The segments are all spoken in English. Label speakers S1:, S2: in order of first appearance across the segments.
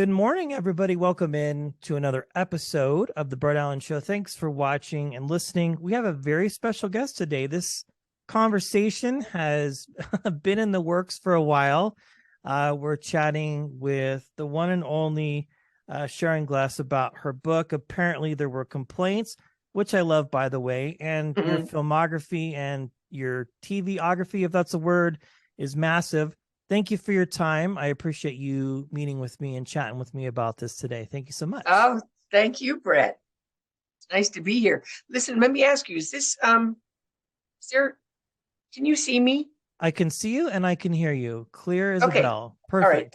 S1: Good morning, everybody. Welcome in to another episode of the Brett Allen Show. Thanks for watching and listening. We have a very special guest today. This conversation has been in the works for a while. We're chatting with the one and only Sharon Gless about her book. Apparently, there were complaints, which I love, by the way, and your filmography and your TVography, if that's a word, is massive. Thank you for your time. I appreciate you meeting with me and chatting with me about this today. Thank you so much.
S2: Oh, thank you, Brett. It's nice to be here. Listen, let me ask you, is there, can you see me?
S1: I can see you and I can hear you. Clear as a bell. Perfect.
S2: All right.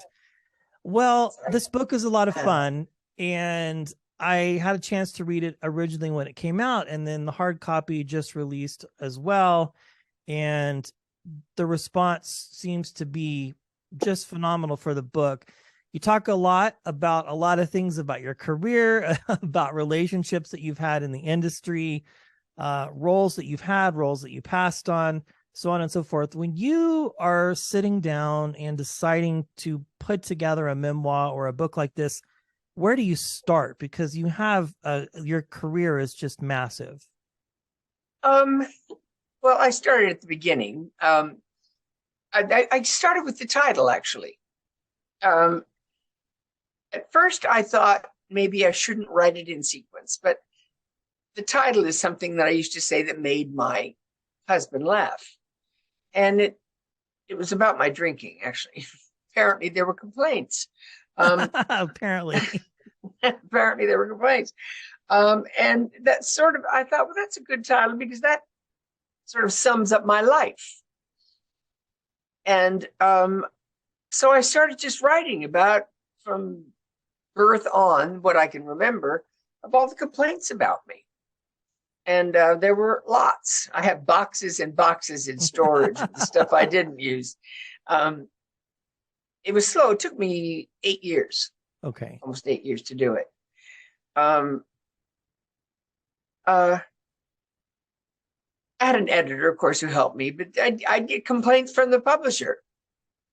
S1: Well, this book is a lot of fun, and I had a chance to read it originally when it came out, and then the hard copy just released as well. And the response seems to be just phenomenal for the book. You talk a lot of things about your career, about relationships that you've had in the industry, roles that you've had, roles that you passed on, so on and so forth. When you are sitting down and deciding to put together a memoir or a book like this, where do you start? Because you have your career is just massive.
S2: Well, I started at the beginning. I started with the title, actually. At first, I thought maybe I shouldn't write it in sequence, but the title is something that I used to say that made my husband laugh. And it was about my drinking, actually. Apparently, there were complaints.
S1: Apparently
S2: there were complaints. And that sort of, I thought, well, that's a good title because that sort of sums up my life. And so I started just writing about, from birth on, what I can remember of all the complaints about me. And there were lots. I have boxes and boxes in storage of the stuff I didn't use. It was slow. It took me 8 years.
S1: Okay.
S2: Almost 8 years to do it. I had an editor, of course, who helped me, but I get complaints from the publisher.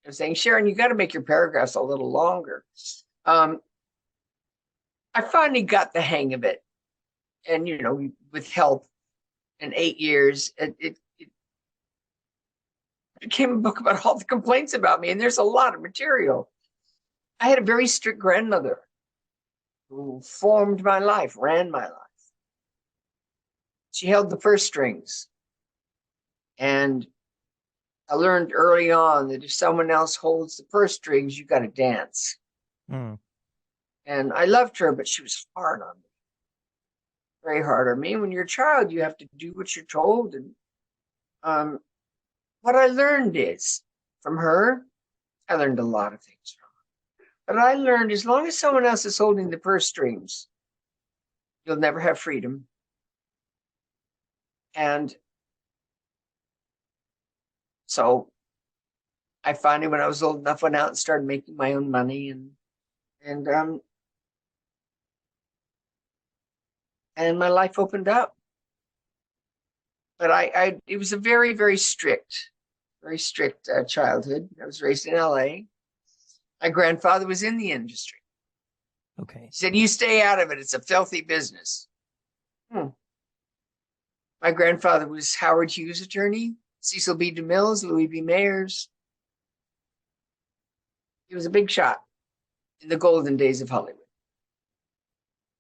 S2: They're saying, Sharon, you got to make your paragraphs a little longer. I finally got the hang of it. And, you know, with help in 8 years, it became a book about all the complaints about me. And there's a lot of material. I had a very strict grandmother who formed my life, ran my life. She held the purse strings. And I learned early on that if someone else holds the purse strings, you got to dance. And I loved her, but she was hard on me. Very hard on me. When you're a child, you have to do what you're told. And what I learned is from her, I learned a lot of things from her. But I learned as long as someone else is holding the purse strings, you'll never have freedom. And so I finally, when I was old enough, went out and started making my own money, and my life opened up. But it was a very, very strict childhood. I was raised in LA. My grandfather was in the industry.
S1: Okay.
S2: He said, you stay out of it. It's a filthy business. My grandfather was Howard Hughes' attorney, Cecil B. DeMille's, Louis B. Mayer's. He was a big shot in the golden days of Hollywood.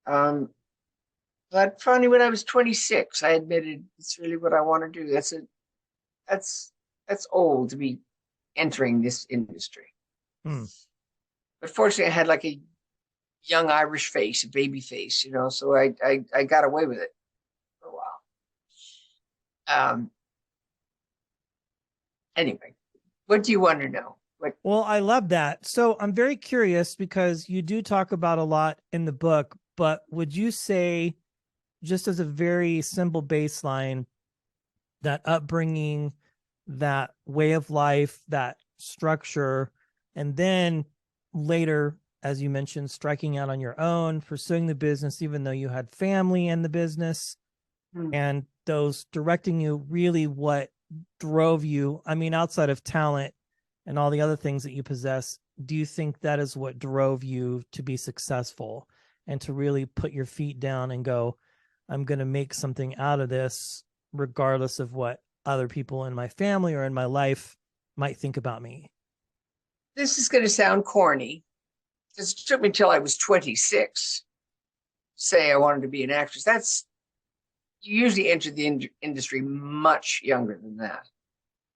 S2: But finally, when I was 26, I admitted it's really what I want to do. That's old to be entering this industry. But fortunately, I had like a young Irish face, a baby face, you know, so I got away with it for a while. Anyway, what do you want to know?
S1: Well, I love that. So I'm very curious because you do talk about a lot in the book, but would you say, just as a very simple baseline, that upbringing, that way of life, that structure, and then later, as you mentioned, striking out on your own, pursuing the business, even though you had family in the business, and those directing you, really what drove you, I mean, outside of talent and all the other things that you possess, do you think that is what drove you to be successful and to really put your feet down and go, I'm going to make something out of this, regardless of what other people in my family or in my life might think about me?
S2: This is going to sound corny because it took me till I was 26 to say I wanted to be an actress. That's, you usually enter the industry much younger than that.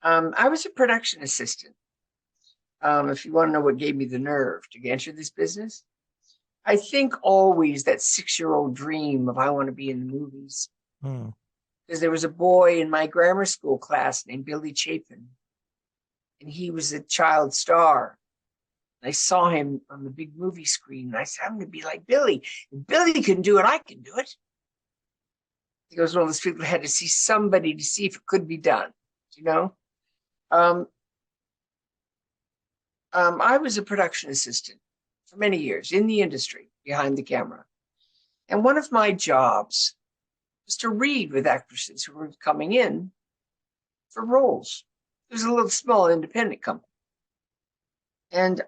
S2: I was a production assistant. If you want to know what gave me the nerve to enter this business, I think always that 6-year-old dream of I want to be in the movies. Because there was a boy in my grammar school class named Billy Chapin, and he was a child star. I saw him on the big movie screen, and I said, I'm going to be like Billy. If Billy can do it, I can do it. He was one of those people who had to see somebody to see if it could be done, you know? I was a production assistant for many years in the industry behind the camera. And one of my jobs was to read with actresses who were coming in for roles. It was a little small independent company. And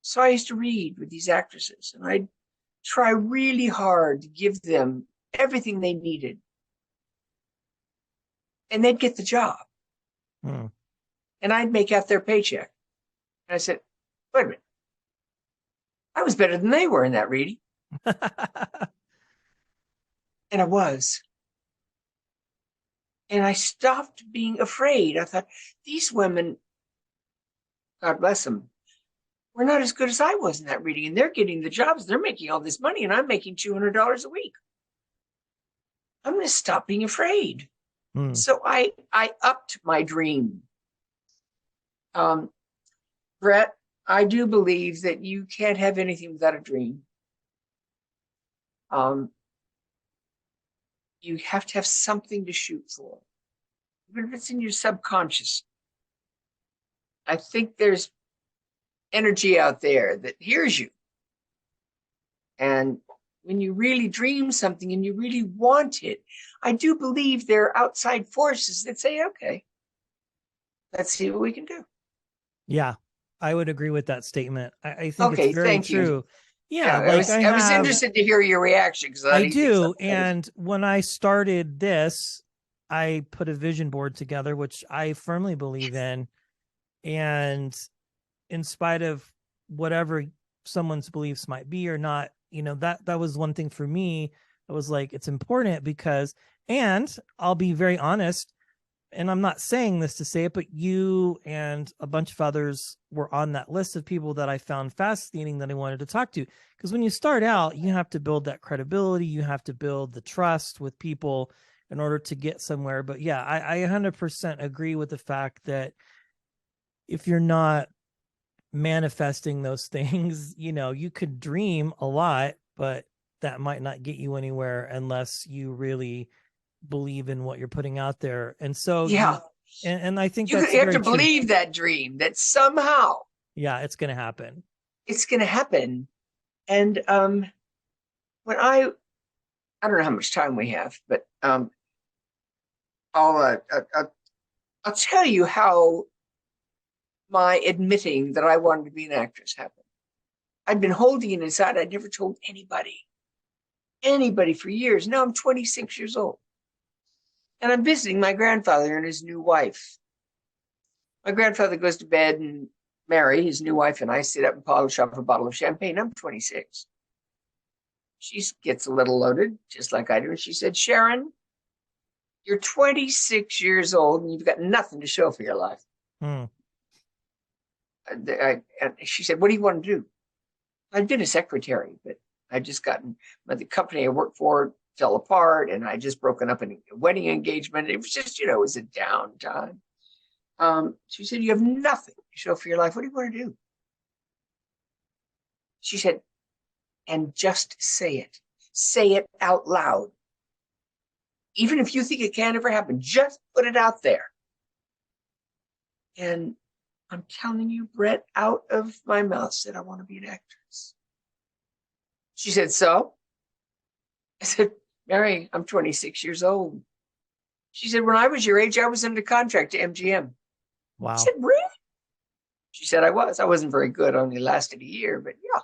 S2: so I used to read with these actresses, and I'd try really hard to give them everything they needed. And they'd get the job. And I'd make out their paycheck. And I said, wait a minute. I was better than they were in that reading. And I was. And I stopped being afraid. I thought, these women, God bless them, were not as good as I was in that reading. And they're getting the jobs. They're making all this money, and I'm making $200 a week. I'm going to stop being afraid. So I upped my dream. Brett, I do believe that you can't have anything without a dream. You have to have something to shoot for, even if it's in your subconscious. I think there's energy out there that hears you. And when you really dream something and you really want it, I do believe there are outside forces that say, okay, let's see what we can do.
S1: Yeah, I would agree with that statement. I think
S2: Okay,
S1: it's very
S2: thank you.
S1: true. Yeah,
S2: I
S1: like
S2: was interested to hear your reaction, because
S1: I do. And when I started this, I put a vision board together, which I firmly believe in. And in spite of whatever someone's beliefs might be or not, you know, that was one thing for me. I was like, it's important because, and I'll be very honest, and I'm not saying this to say it, but you and a bunch of others were on that list of people that I found fascinating that I wanted to talk to. Because when you start out, you have to build that credibility. You have to build the trust with people in order to get somewhere. But yeah, I 100% agree with the fact that if you're not manifesting those things, you know, you could dream a lot, but that might not get you anywhere unless you really believe in what you're putting out there. And so
S2: yeah,
S1: and I think
S2: you
S1: that's
S2: have to
S1: true.
S2: believe that dream, that somehow
S1: it's going to happen.
S2: It's going to happen. And when I don't know how much time we have, but I'll tell you how my admitting that I wanted to be an actress happened. I'd been holding it inside. I'd never told anybody for years. Now I'm 26 years old. And I'm visiting my grandfather and his new wife. My grandfather goes to bed and Mary, his new wife, and I sit up and polish off a bottle of champagne. I'm 26. She gets a little loaded, just like I do. And she said, Sharon, you're 26 years old and you've got nothing to show for your life. And she said, what do you want to do? I'd been a secretary, but I'd just gotten, the company I worked for fell apart, and I just broken up in a wedding engagement. It was just, you know, it was a downtime. She said, you have nothing to show for your life. What do you want to do? She said, and just say it. Say it out loud. Even if you think it can't ever happen, just put it out there. And I'm telling you, Brett, out of my mouth said, I want to be an actress. She said, so? I said, Mary, I'm 26 years old. She said, when I was your age, I was under contract to MGM.
S1: Wow.
S2: I said, really? She said, I wasn't very good, only lasted a year, but yeah.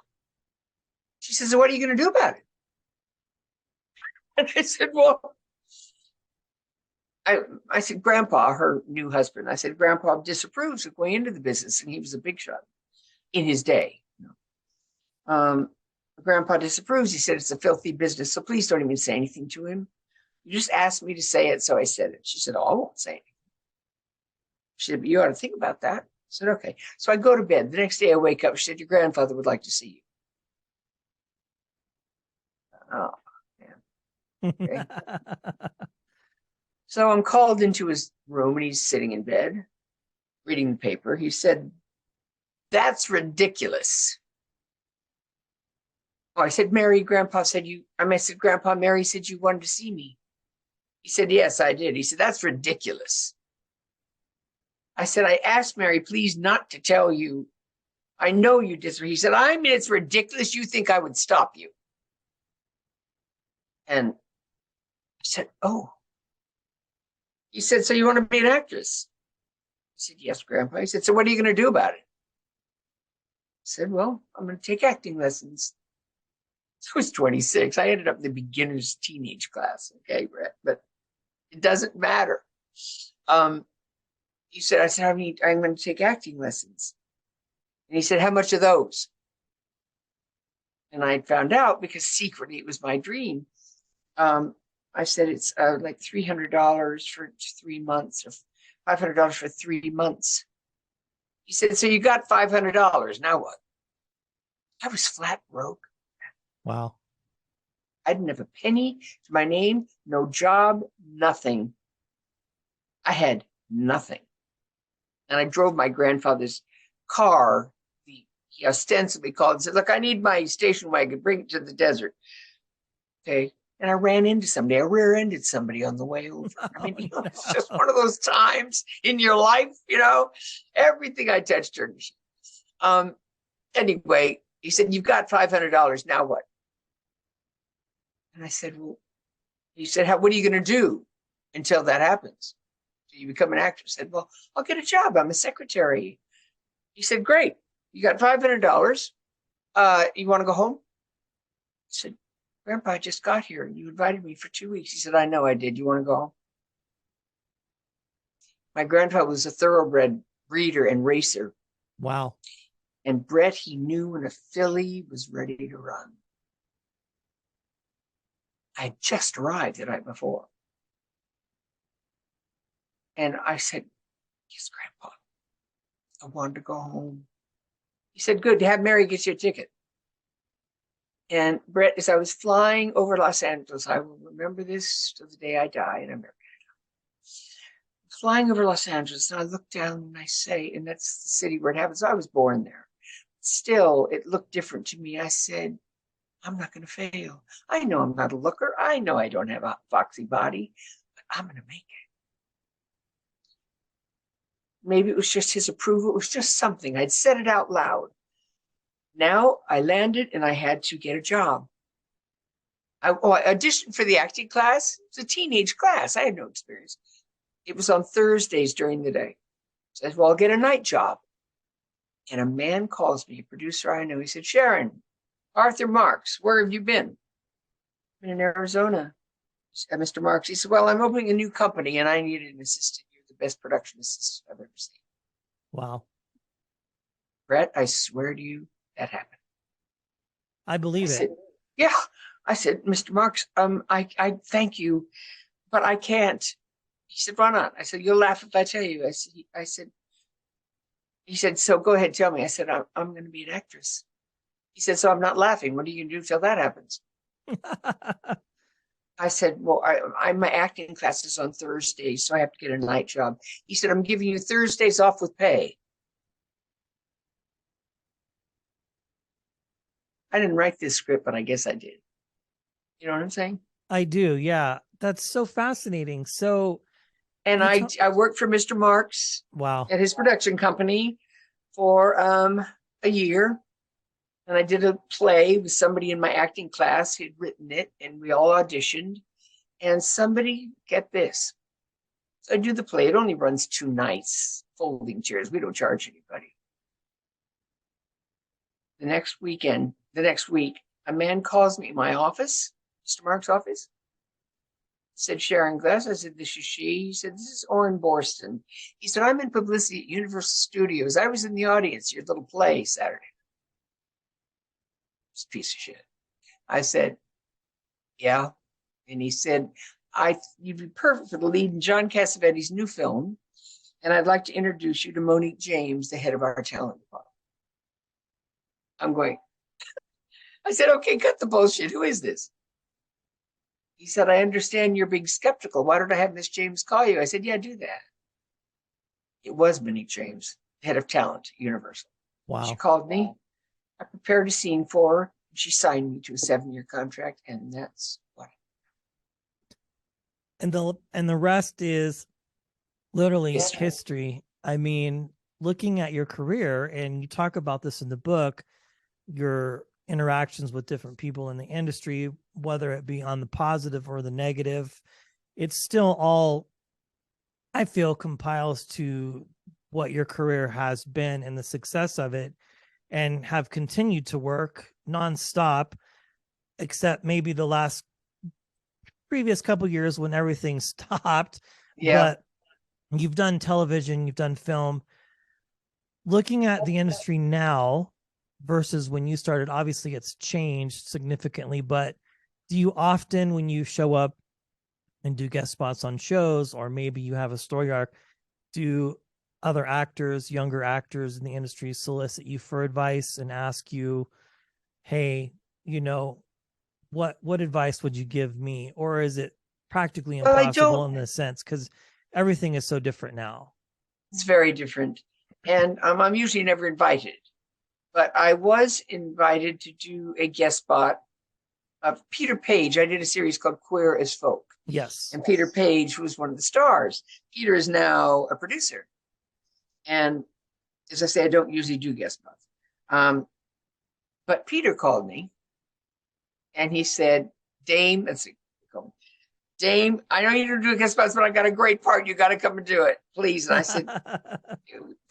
S2: She says, so what are you going to do about it? And I said, well, I said, Grandpa, her new husband, I said, Grandpa disapproves of going into the business. And he was a big shot in his day. Um, Grandpa disapproves. He said, it's a filthy business. So please don't even say anything to him. You just asked me to say it. So I said it. She said, oh, I won't say anything. She said, but you ought to think about that. I said, okay. So I go to bed. The next day I wake up. She said, your grandfather would like to see you. Oh, man. Okay. So I'm called into his room and he's sitting in bed reading the paper. He said, that's ridiculous. Oh, I said, Mary, Grandpa said you, I said, Grandpa, Mary said you wanted to see me. He said, yes, I did. He said, that's ridiculous. I said, I asked Mary, please not to tell you. I know you did. He said, I mean, it's ridiculous. You think I would stop you. And I said, oh. He said, so you want to be an actress? I said, yes, Grandpa. He said, so what are you going to do about it? I said, well, I'm going to take acting lessons. So I was 26. I ended up in the beginner's teenage class. Okay, Brett, but it doesn't matter. He said, I said, I'm going to take acting lessons. And he said, how much are those? And I found out because secretly it was my dream. I said, it's like $300 for 3 months or $500 for 3 months. He said, so you got $500. Now what? I was flat broke.
S1: Wow.
S2: I didn't have a penny to my name, no job, nothing. I had nothing. And I drove my grandfather's car. He ostensibly called and said, look, I need my station wagon, bring it to the desert. Okay. And I ran into somebody. I rear-ended somebody on the way over. I mean, it's just one of those times in your life, everything I touched turned to shit. Anyway, he said, you've got $500. Now what? And I said, well, he said, what are you going to do until that happens? So you become an actor. I said, well, I'll get a job. I'm a secretary. He said, great. You got $500. You want to go home? I said, Grandpa, I just got here and you invited me for 2 weeks. He said, I know I did. You want to go home? My grandfather was a thoroughbred breeder and racer.
S1: Wow.
S2: And Brett, he knew when a filly was ready to run. I had just arrived the night before. And I said, yes, Grandpa, I wanted to go home. He said, good, have Mary get you a ticket. And Brett, as I was flying over Los Angeles, I will remember this till the day I die in America. Flying over Los Angeles, and I look down and I say, and that's the city where it happens. I was born there. Still, it looked different to me. I said, I'm not going to fail. I know I'm not a looker. I know I don't have a foxy body, but I'm going to make it. Maybe it was just his approval. It was just something. I'd said it out loud. Now I landed and I had to get a job. I auditioned for the acting class. It was a teenage class. I had no experience. It was on Thursdays during the day. So I said, well, I'll get a night job. And a man calls me, a producer I know. He said, Sharon, Arthur Marks, where have you been? I've been in Arizona. Mr. Marks. He said, well, I'm opening a new company and I need an assistant. You're the best production assistant I've ever seen.
S1: Wow.
S2: Brett, I swear to you, that happened.
S1: I believe it.
S2: Yeah. I said, Mr. Marks, I thank you, but I can't. He said, why not? I said, you'll laugh if I tell you. He said, so go ahead, tell me. I said, I'm going to be an actress. He said, so I'm not laughing. What are you going to do till that happens? I said, well, my acting class is on Thursdays, so I have to get a night job. He said, I'm giving you Thursdays off with pay. I didn't write this script, but I guess I did. You know what I'm saying?
S1: I do. Yeah. That's so fascinating. So,
S2: and I worked for Mr. Marks.
S1: Wow.
S2: At his production company for a year. And I did a play with somebody in my acting class who'd written it, and we all auditioned. And somebody, get this. So I do the play. It only runs 2 nights, folding chairs. We don't charge anybody. the next week, a man calls me in my office, Mr. Mark's office. Said, Sharon Gless. I said, this is she. He said, this is Orrin Borston. He said, I'm in publicity at Universal Studios. I was in the audience, your little play Saturday. It's a piece of shit. I said, yeah. And he said, you'd be perfect for the lead in John Cassavetes' new film. And I'd like to introduce you to Monique James, the head of our talent department. I'm going, I said, okay, cut the bullshit. Who is this? He said, I understand you're being skeptical. Why don't I have Miss James call you? I said, yeah, do that. It was Monique James, head of talent at Universal.
S1: Wow.
S2: She called me. I prepared a scene for her. She signed me to a 7-year contract, and that's what.
S1: And the rest is literally
S2: History.
S1: history. I mean, looking at your career, and you talk about this in the book, your interactions with different people in the industry, whether it be on the positive or the negative, it's still all, I feel, compiles to what your career has been and the success of it, and have continued to work nonstop, except maybe the previous couple years when everything stopped.
S2: Yeah.
S1: But you've done television, you've done film. Looking at the industry now versus when you started, obviously it's changed significantly, but do you often, when you show up and do guest spots on shows, or maybe you have a story arc, do other actors, younger actors in the industry solicit you for advice and ask you, hey, what advice would you give me? Or is it practically impossible in this sense because everything is so different now?
S2: It's very different. And I'm usually never invited. But I was invited to do a guest spot of Peter Page. I did a series called Queer as Folk.
S1: Yes.
S2: And Peter Page was one of the stars. Peter is now a producer. And as I say, I don't usually do guest spots. But Peter called me and he said, Dame, Dame, I know you don't do guest spots, but I got a great part. You got to come and do it, please. And I said,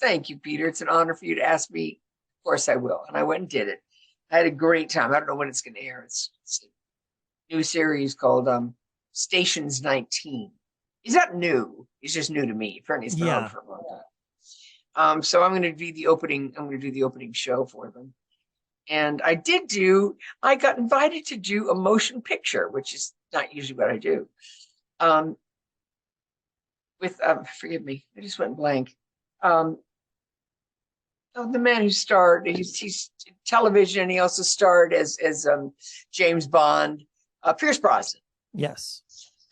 S2: thank you, Peter. It's an honor for you to ask me. Of course I will. And I went and did it. I had a great time. I don't know when it's going to air. It's a new series called Stations 19. It's not new. It's just new to me. Apparently it's been on for a long time. So I'm going to do the opening show for them. And I got invited to do a motion picture, which is not usually what I do. With, forgive me, I just went blank. The man who starred, he's television. He also starred as James Bond, Pierce Brosnan.
S1: Yes.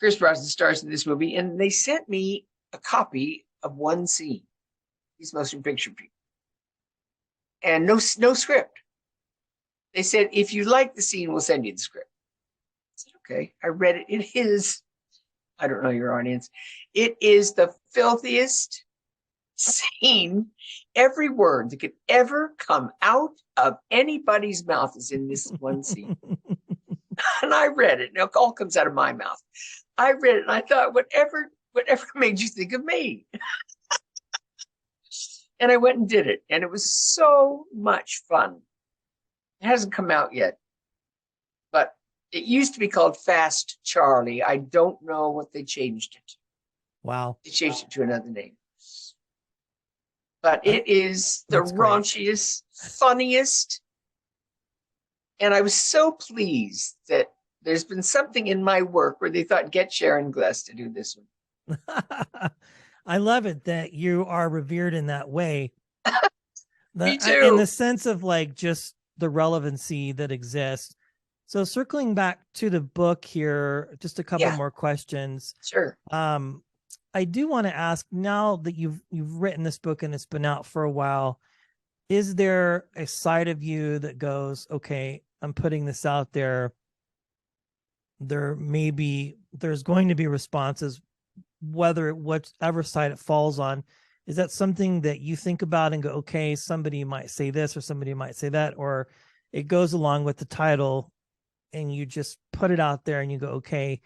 S2: Pierce Brosnan stars in this movie, and they sent me a copy of one scene. These motion picture people, and no script. They said, if you like the scene, we'll send you the script. I said, okay. I read it. It is, I don't know your audience. It is the filthiest scene. Every word that could ever come out of anybody's mouth is in this one scene. And I read it. And it all comes out of my mouth. I read it and I thought, whatever made you think of me? And I went and did it. And it was so much fun. It hasn't come out yet, but it used to be called Fast Charlie. I don't know what they changed it to.
S1: Wow.
S2: They changed it to another name. But it is the raunchiest, funniest. And I was so pleased that there's been something in my work where they thought, get Sharon Gless to do this one.
S1: I love it that you are revered in that way.
S2: Me too.
S1: In the sense of like just the relevancy that exists. So circling back to the book here, just a couple more questions.
S2: Sure.
S1: I do want to ask, now that you've written this book and it's been out for a while, is there a side of you that goes, okay, I'm putting this out there. There's going to be responses, whatever side it falls on. Is that something that you think about and go, okay, somebody might say this or somebody might say that, or it goes along with the title and you just put it out there and you go, okay,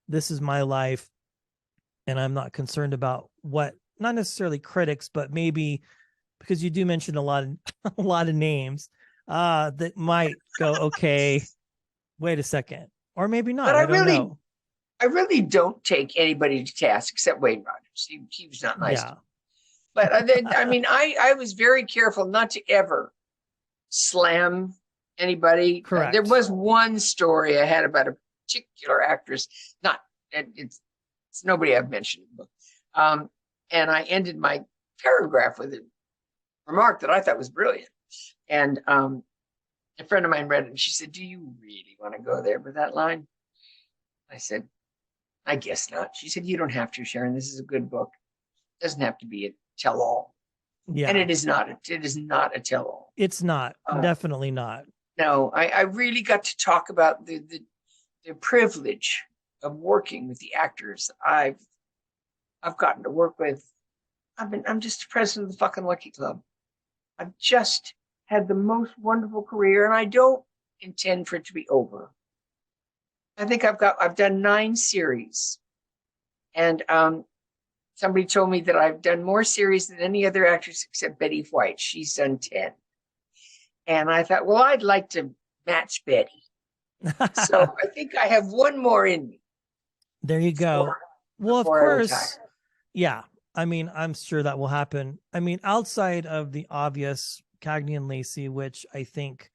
S1: this is my life and I'm not concerned about what, not necessarily critics, but maybe, because you do mention a lot of names, that might go, okay, wait a second, or maybe
S2: But
S1: not. I don't know.
S2: I really don't take anybody to task except Wade Rogers. He was not nice to
S1: Yeah.
S2: me. But I mean, I was very careful not to ever slam anybody. There
S1: Correct.
S2: was one story I had about a particular actress. Not it's nobody I've mentioned in the book. And I ended my paragraph with a remark that I thought was brilliant. And a friend of mine read it and she said, "Do you really want to go there with that line?" I said, "I guess not." She said, "You don't have to, Sharon. This is a good book. It doesn't have to be a tell-all." And
S1: Yeah.
S2: it is not. It is not a tell-all.
S1: It's not. Definitely not.
S2: No, I really got to talk about the privilege of working with the actors I've gotten to work with. I'm just president of the fucking Lucky Club. I've just had the most wonderful career, and I don't intend for it to be over. I think I've done 9 series, and somebody told me that I've done more series than any other actress except Betty White. She's done 10, and I thought, well, I'd like to match Betty. So I think I have one more in me.
S1: There you go. Well, of course. Yeah. I mean, I'm sure that will happen. I mean, outside of the obvious Cagney and Lacey, which I think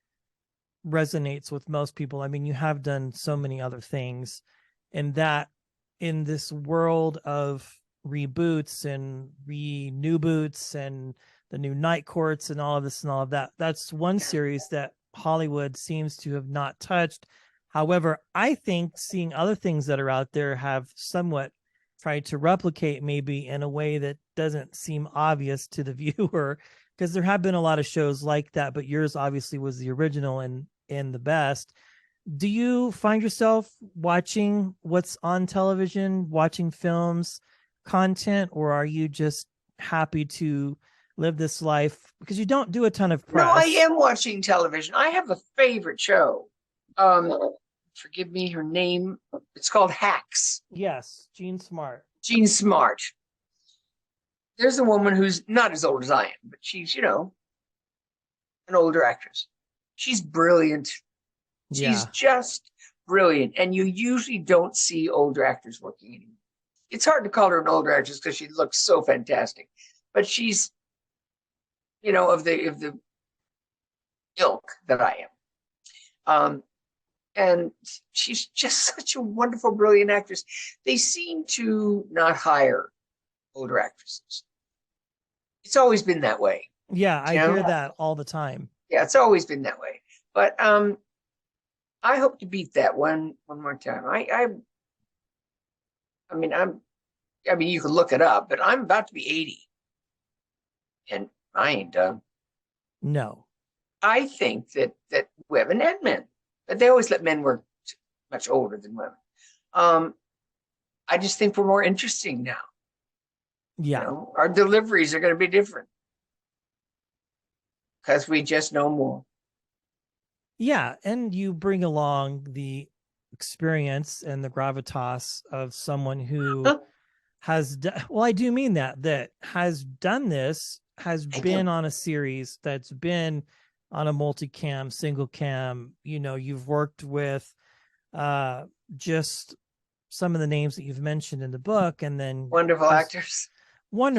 S1: resonates with most people. I mean, you have done so many other things, and that in this world of reboots and new boots and the new night courts and all of this and all of that, that's one series that Hollywood seems to have not touched. However, I think seeing other things that are out there have somewhat tried to replicate, maybe in a way that doesn't seem obvious to the viewer, because there have been a lot of shows like that, but yours obviously was the original and the best. Do you find yourself watching what's on television, watching films, content, or are you just happy to live this life because you don't do a ton of press?
S2: No, I am watching television. I have a favorite show. Forgive me, her name. It's called Hacks.
S1: Yes, Jean Smart.
S2: Jean Smart. There's a woman who's not as old as I am, but she's, you know, an older actress. She's brilliant. She's just brilliant. And you usually don't see older actors working anymore. It's hard to call her an older actress because she looks so fantastic. But she's, you know, of the ilk that I am. And she's just such a wonderful, brilliant actress. They seem to not hire older actresses. It's always been that way.
S1: Yeah, I hear that all the time.
S2: Yeah, it's always been that way. But I hope to beat that one more time. I mean, you can look it up, but I'm about to be 80, and I ain't done.
S1: No,
S2: I think that women and men, but they always let men work much older than women. I just think we're more interesting now.
S1: Yeah,
S2: you know, our deliveries are going to be different because we just know more.
S1: Yeah, and you bring along the experience and the gravitas of someone who has well, I do mean that has done this, has been on a series, that's been on a multicam, single cam. You know, you've worked with just some of the names that you've mentioned in the book, and then
S2: wonderful actors.
S1: One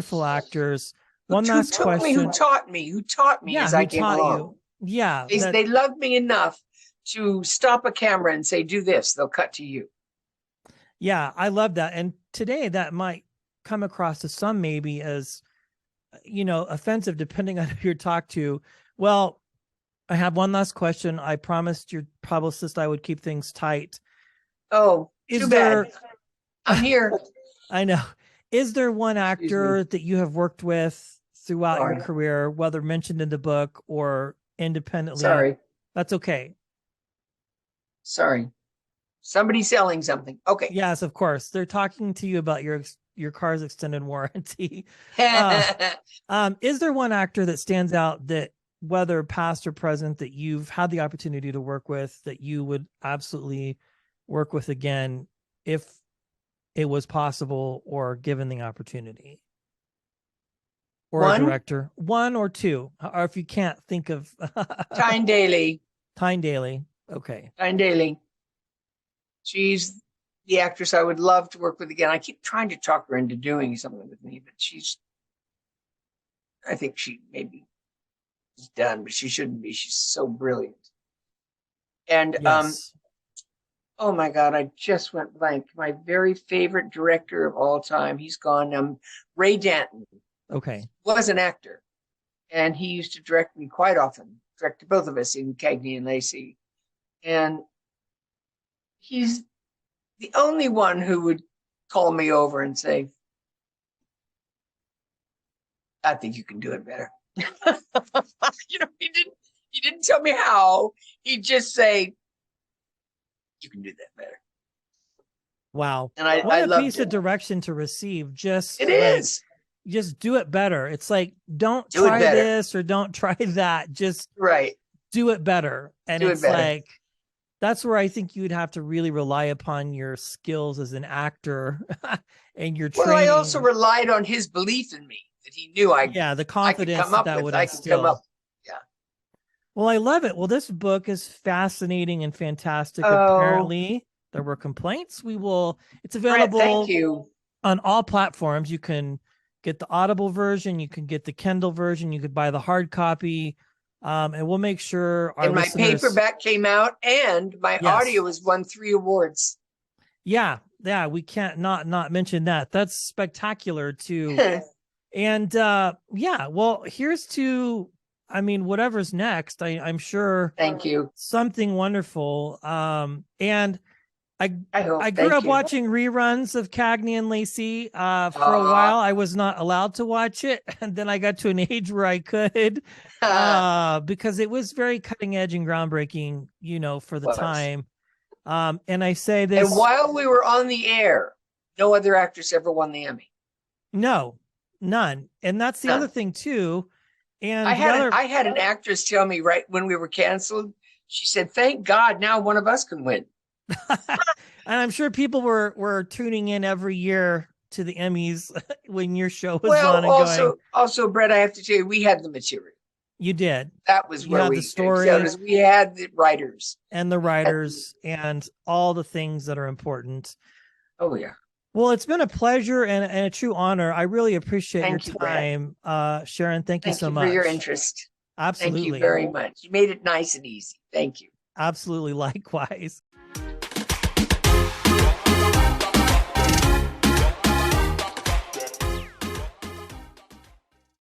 S1: last question.
S2: Who taught me as I came along.
S1: Yeah.
S2: They loved me enough to stop a camera and say, do this. They'll cut to you.
S1: Yeah, I love that. And today that might come across to some maybe as, you know, offensive, depending on who you talk to. Well, I have one last question. I promised your publicist I would keep things tight.
S2: Oh, too bad. I'm here.
S1: I know. Is there one actor that you have worked with throughout your career, whether mentioned in the book or independently?
S2: Sorry.
S1: That's okay.
S2: Sorry. Somebody's selling something. Okay.
S1: Yes, of course. They're talking to you about your car's extended warranty. Is there one actor that stands out that, whether past or present, that you've had the opportunity to work with, that you would absolutely work with again if it was possible or given the opportunity? or a director? One or two, or if you can't think of.
S2: Tyne Daly.
S1: Tyne Daly. Okay.
S2: Tyne Daly. She's the actress I would love to work with again. I keep trying to talk her into doing something with me, but I think she maybe is done, but she shouldn't be. She's so brilliant. And
S1: yes.
S2: Oh my God, I just went blank. My very favorite director of all time. He's gone. Ray Danton.
S1: Okay.
S2: Was an actor. And he used to direct me quite often, directed both of us in Cagney and Lacey. And he's the only one who would call me over and say, I think you can do it better. He didn't tell me how. He'd just say, you can do that better.
S1: Wow.
S2: And I
S1: what a
S2: loved
S1: piece of direction to receive. Just do it better. It's like, don't try this or don't try that. Just do it better. And it's like, that's where I think you'd have to really rely upon your skills as an actor and your training.
S2: Well, I also relied on his belief in me, that he knew
S1: the confidence that would instill.
S2: Yeah.
S1: Well, I love it. Well, this book is fascinating and fantastic. Apparently there were complaints. It's available
S2: thank you.
S1: On all platforms. You can get the Audible version. You can get the Kindle version. You could buy the hard copy. And we'll make sure our
S2: my paperback came out and my audio has won 3 awards.
S1: Yeah. We can't not mention that. That's spectacular too. And well, here's to, whatever's next. I'm sure.
S2: Thank you.
S1: Something wonderful. And I grew up watching reruns of Cagney and Lacey. For a while, I was not allowed to watch it, and then I got to an age where I could, because it was very cutting edge and groundbreaking, for the time. And I say this.
S2: And while we were on the air, no other actress ever won the Emmy.
S1: No, none. And that's the other thing too. And
S2: I had an actress tell me right when we were canceled. She said, "Thank God, now one of us can win."
S1: And I'm sure people were tuning in every year to the Emmys when your show was on. And
S2: also, Brett, I have to tell you, we had the material.
S1: You did.
S2: That was where
S1: the stories.
S2: We had the writers
S1: and all the things that are important.
S2: Oh yeah.
S1: Well, it's been a pleasure and a true honor. I really appreciate your time, Sharon. Thank you so much
S2: for your interest.
S1: Absolutely.
S2: Thank you very much. You made it nice and easy. Thank you.
S1: Absolutely. Likewise.